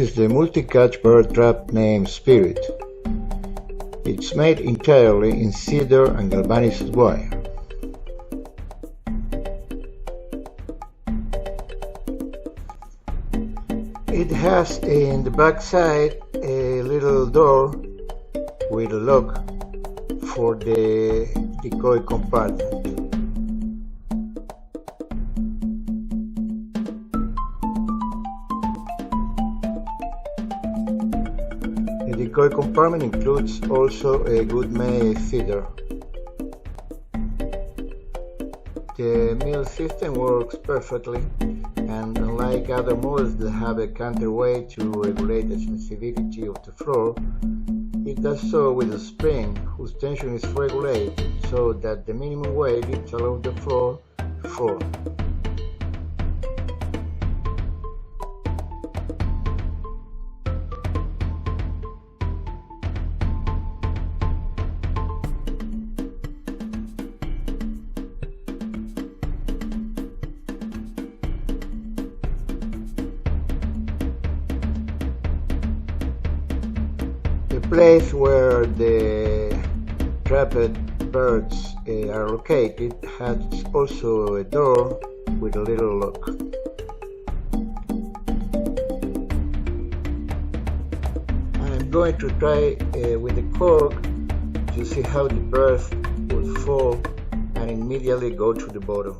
is the multi-catch bird trap named Spirit. It's made entirely in cedar and galvanized wire. It has in the back side a little door with a lock for the decoy compartment. The decoy compartment includes also a good-made feeder. The mill system works perfectly, and unlike other models that have a counterweight to regulate the sensitivity of the floor, it does so with a spring whose tension is regulated so that the minimum weight is allowed the floor to fall. The place where the trapped birds are located has also a door with a little lock. I'm going to try with the cork to see how the birds will fall and immediately go to the bottom.